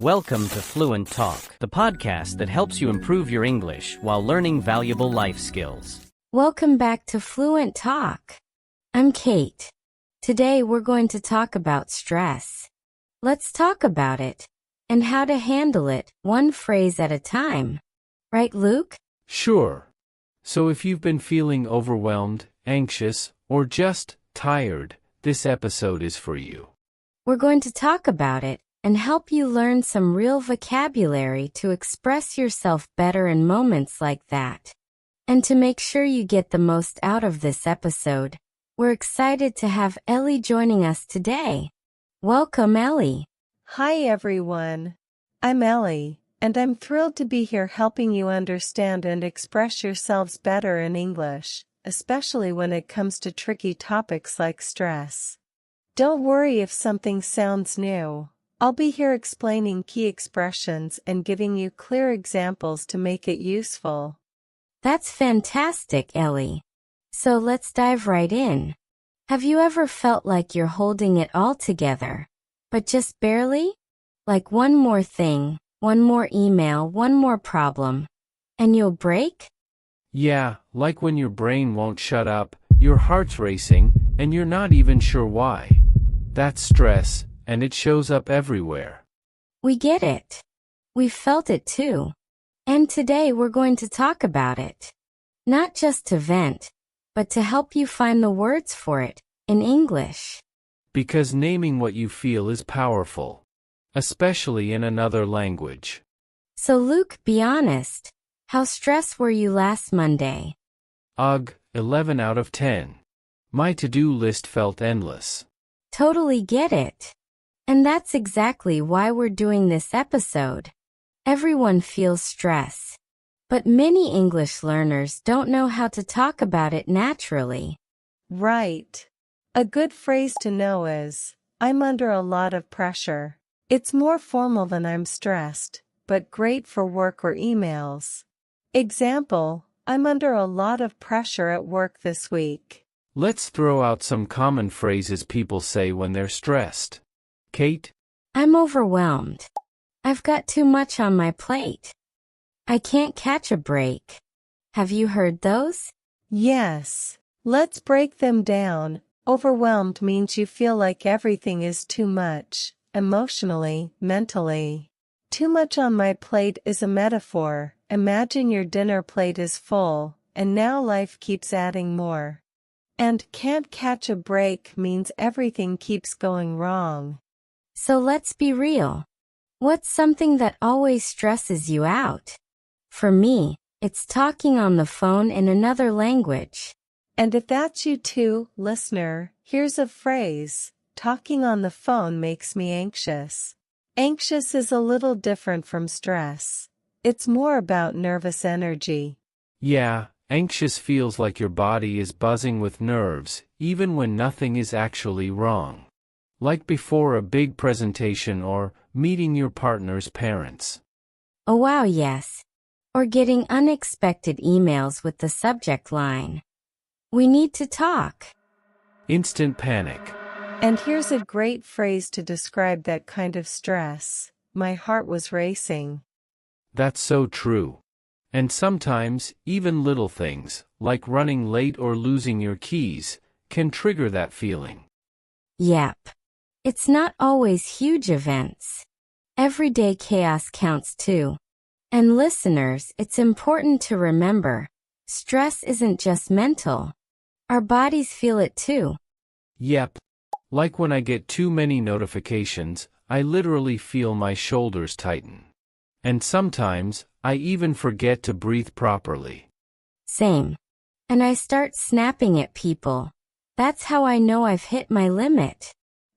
Welcome to Fluent Talk, the podcast that helps you improve your English while learning valuable life skills. Welcome back to Fluent Talk. I'm Kate. Today we're going to talk about stress. Let's talk about it and how to handle it one phrase at a time. Right, Luke? Sure. So if you've been feeling overwhelmed, anxious, or just tired, this episode is for you. We're going to talk about it and help you learn some real vocabulary to express yourself better in moments like that. And to make sure you get the most out of this episode, we're excited to have Ellie joining us today. Welcome, Ellie. Hi, everyone. I'm Ellie, and I'm thrilled to be here helping you understand and express yourselves better in English, especially when it comes to tricky topics like stress. Don't worry if something sounds new. I'll be here explaining key expressions and giving you clear examples to make it useful. That's fantastic, Ellie. So let's dive right in. Have you ever felt like you're holding it all together, but just barely? Like one more thing, one more email, one more problem, and you'll break? Yeah, like when your brain won't shut up, your heart's racing, and you're not even sure why. That's stress, and it shows up everywhere. We get it. We felt it too. And today we're going to talk about it. Not just to vent, but to help you find the words for it in English. Because naming what you feel is powerful, especially in another language. So Luke, be honest. How stressed were you last Monday? Ugh, 11 out of 10. My to-do list felt endless. Totally get it. And that's exactly why we're doing this episode. Everyone feels stress. But many English learners don't know how to talk about it naturally. Right. A good phrase to know is, I'm under a lot of pressure. It's more formal than I'm stressed, but great for work or emails. Example, I'm under a lot of pressure at work this week. Let's throw out some common phrases people say when they're stressed. Kate? I'm overwhelmed. I've got too much on my plate. I can't catch a break. Have you heard those? Yes. Let's break them down. Overwhelmed means you feel like everything is too much, emotionally, mentally. Too much on my plate is a metaphor. Imagine your dinner plate is full, and now life keeps adding more. And can't catch a break means everything keeps going wrong. So let's be real. What's something that always stresses you out? For me, it's talking on the phone in another language. And if that's you too, listener, here's a phrase. Talking on the phone makes me anxious. Anxious is a little different from stress. It's more about nervous energy. Yeah, anxious feels like your body is buzzing with nerves, even when nothing is actually wrong. Like before a big presentation or meeting your partner's parents. Oh wow, yes. Or getting unexpected emails with the subject line, "We need to talk." Instant panic. And here's a great phrase to describe that kind of stress. My heart was racing. That's so true. And sometimes, even little things, like running late or losing your keys, can trigger that feeling. Yep. It's not always huge events. Everyday chaos counts too. And listeners, it's important to remember, stress isn't just mental. Our bodies feel it too. Yep. Like when I get too many notifications, I literally feel my shoulders tighten. And sometimes, I even forget to breathe properly. Same. And I start snapping at people. That's how I know I've hit my limit.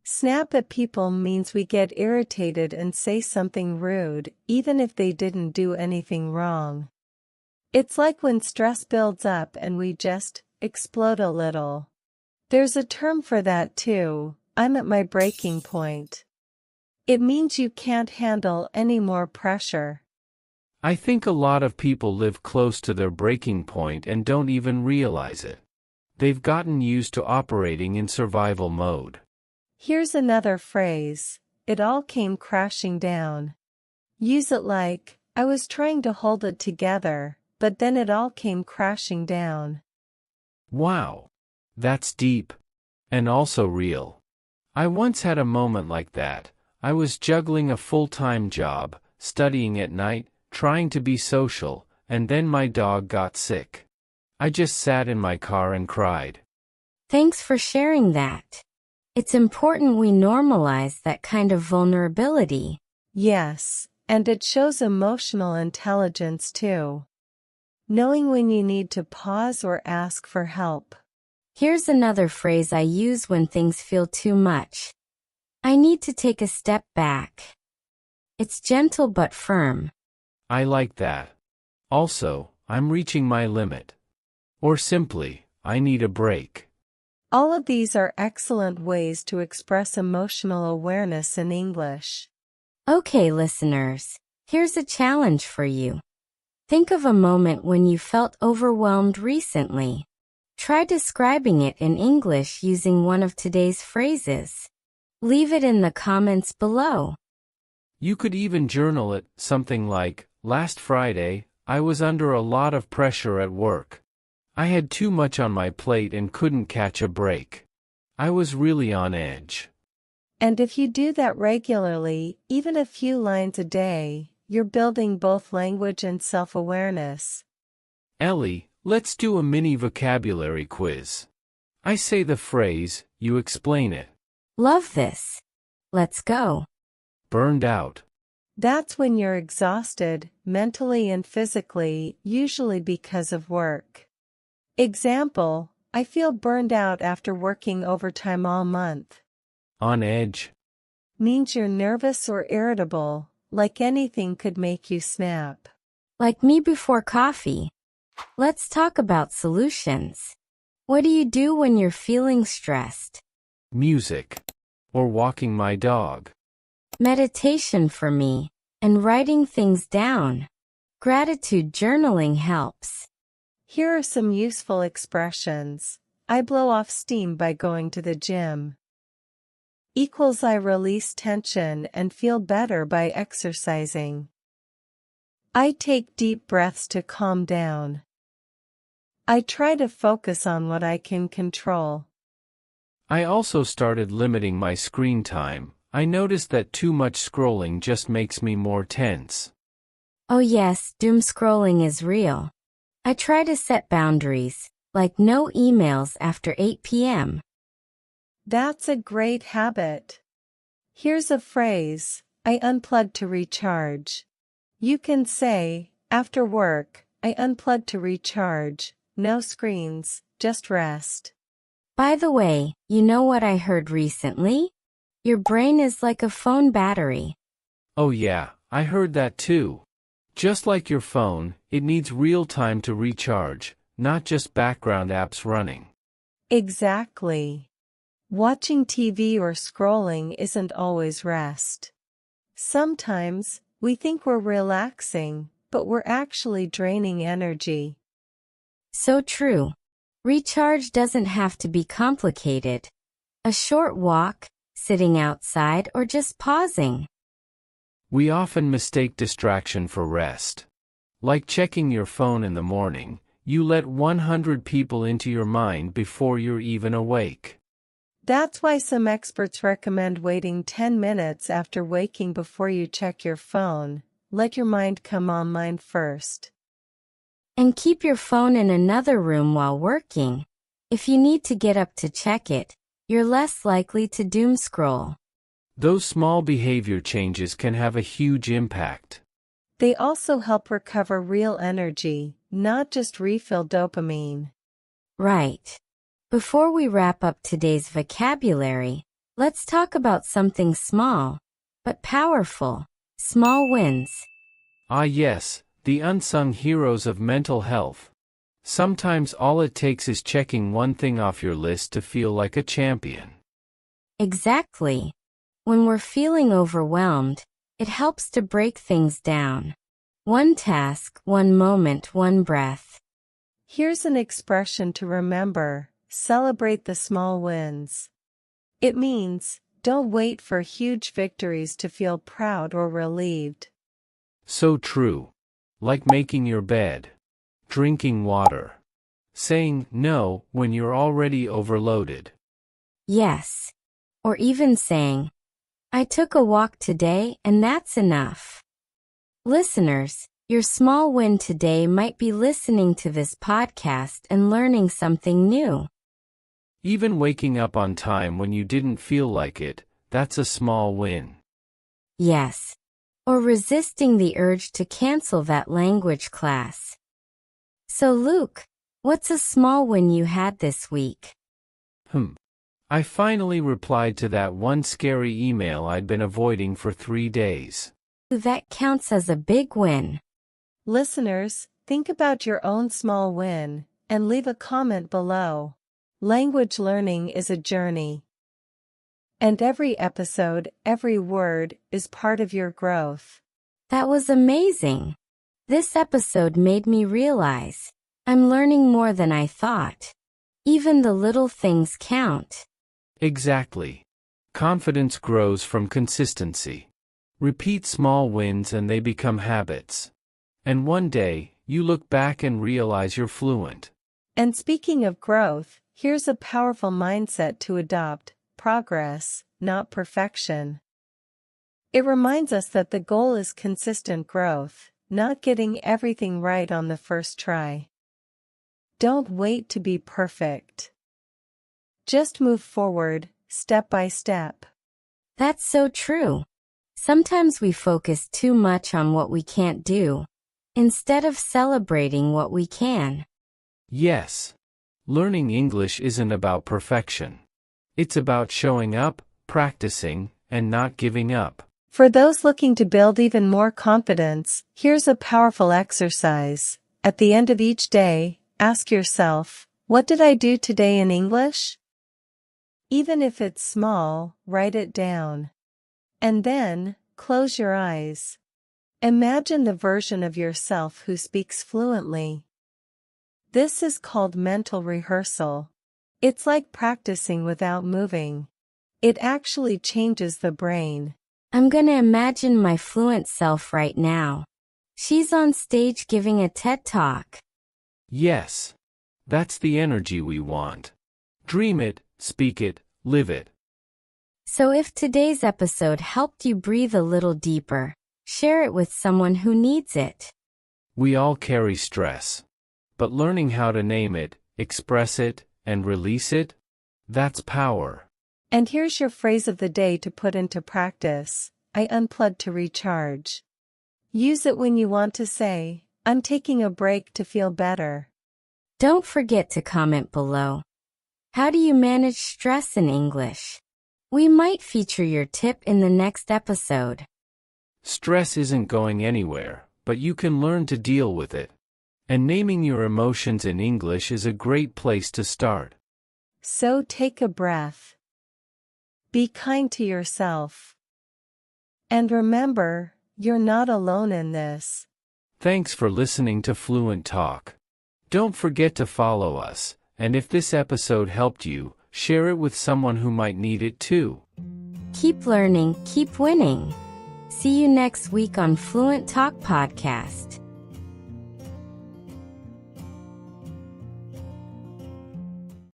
Snap at people means we get irritated and say something rude, even if they didn't do anything wrong. It's like when stress builds up and we just explode a little. There's a term for that too. I'm at my breaking point. It means you can't handle any more pressure. I think a lot of people live close to their breaking point and don't even realize it. They've gotten used to operating in survival mode. Here's another phrase. It all came crashing down. Use it like, I was trying to hold it together, but then it all came crashing down. Wow. That's deep. And also real. I once had a moment like that. I was juggling a full-time job, studying at night, trying to be social, and then my dog got sick. I just sat in my car and cried. Thanks for sharing that. It's important we normalize that kind of vulnerability. Yes, and it shows emotional intelligence too. Knowing when you need to pause or ask for help. Here's another phrase I use when things feel too much. I need to take a step back. It's gentle but firm. I like that. Also, I'm reaching my limit. Or simply, I need a break. All of these are excellent ways to express emotional awareness in English. Okay, listeners, here's a challenge for you. Think of a moment when you felt overwhelmed recently. Try describing it in English using one of today's phrases. Leave it in the comments below. You could even journal it, something like, last Friday, I was under a lot of pressure at work. I had too much on my plate and couldn't catch a break. I was really on edge. And if you do that regularly, even a few lines a day, you're building both language and self-awareness. Ellie, let's do a mini vocabulary quiz. I say the phrase, you explain it. Love this. Let's go. Burned out. That's when you're exhausted, mentally and physically, usually because of work. Example, I feel burned out after working overtime all month. On edge. Means you're nervous or irritable, like anything could make you snap. Like me before coffee. Let's talk about solutions. What do you do when you're feeling stressed? Music. Or walking my dog. Meditation for me, and writing things down. Gratitude journaling helps. Here are some useful expressions. I blow off steam by going to the gym. Equals I release tension and feel better by exercising. I take deep breaths to calm down. I try to focus on what I can control. I also started limiting my screen time. I noticed that too much scrolling just makes me more tense. Oh yes, doom scrolling is real. I try to set boundaries, like no emails after 8 p.m. That's a great habit. Here's a phrase, I unplug to recharge. You can say, after work, I unplug to recharge, no screens, just rest. By the way, you know what I heard recently? Your brain is like a phone battery. Oh yeah, I heard that too. Just like your phone, it needs real time to recharge, not just background apps running. Exactly. Watching TV or scrolling isn't always rest. Sometimes, we think we're relaxing, but we're actually draining energy. So true. Recharge doesn't have to be complicated. A short walk, sitting outside, or just pausing. We often mistake distraction for rest. Like checking your phone in the morning, you let 100 people into your mind before you're even awake. That's why some experts recommend waiting 10 minutes after waking before you check your phone. Let your mind come online first. And keep your phone in another room while working. If you need to get up to check it, you're less likely to doom scroll. Those small behavior changes can have a huge impact. They also help recover real energy, not just refill dopamine. Right. Before we wrap up today's vocabulary, let's talk about something small, but powerful. Small wins. Ah yes, the unsung heroes of mental health. Sometimes all it takes is checking one thing off your list to feel like a champion. Exactly. When we're feeling overwhelmed, it helps to break things down. One task, one moment, one breath. Here's an expression to remember, celebrate the small wins. It means, don't wait for huge victories to feel proud or relieved. So true. Like making your bed, drinking water, saying no when you're already overloaded. Yes. Or even saying, I took a walk today and that's enough. Listeners, your small win today might be listening to this podcast and learning something new. Even waking up on time when you didn't feel like it, that's a small win. Yes. Or resisting the urge to cancel that language class. So Luke, what's a small win you had this week? I finally replied to that one scary email I'd been avoiding for 3 days. That counts as a big win. Listeners, think about your own small win and leave a comment below. Language learning is a journey. And every episode, every word, is part of your growth. That was amazing. This episode made me realize I'm learning more than I thought. Even the little things count. Exactly. Confidence grows from consistency. Repeat small wins and they become habits. And one day, you look back and realize you're fluent. And speaking of growth, here's a powerful mindset to adopt: progress, not perfection. It reminds us that the goal is consistent growth, not getting everything right on the first try. Don't wait to be perfect. Just move forward, step by step. That's so true. Sometimes we focus too much on what we can't do, instead of celebrating what we can. Yes. Learning English isn't about perfection. It's about showing up, practicing, and not giving up. For those looking to build even more confidence, here's a powerful exercise. At the end of each day, ask yourself, what did I do today in English? Even if it's small, write it down. And then, close your eyes. Imagine the version of yourself who speaks fluently. This is called mental rehearsal. It's like practicing without moving. It actually changes the brain. I'm gonna imagine my fluent self right now. She's on stage giving a TED Talk. Yes. That's the energy we want. Dream it, speak it, live it. So if today's episode helped you breathe a little deeper, share it with someone who needs it. We all carry stress. But learning how to name it, express it, and release it, that's power. And here's your phrase of the day to put into practice: I unplugged to recharge. Use it when you want to say, I'm taking a break to feel better. Don't forget to comment below. How do you manage stress in English? We might feature your tip in the next episode. Stress isn't going anywhere, but you can learn to deal with it. And naming your emotions in English is a great place to start. So take a breath. Be kind to yourself. And remember, you're not alone in this. Thanks for listening to Fluent Talk. Don't forget to follow us, and if this episode helped you, share it with someone who might need it too. Keep learning, keep winning. See you next week on Fluent Talk Podcast.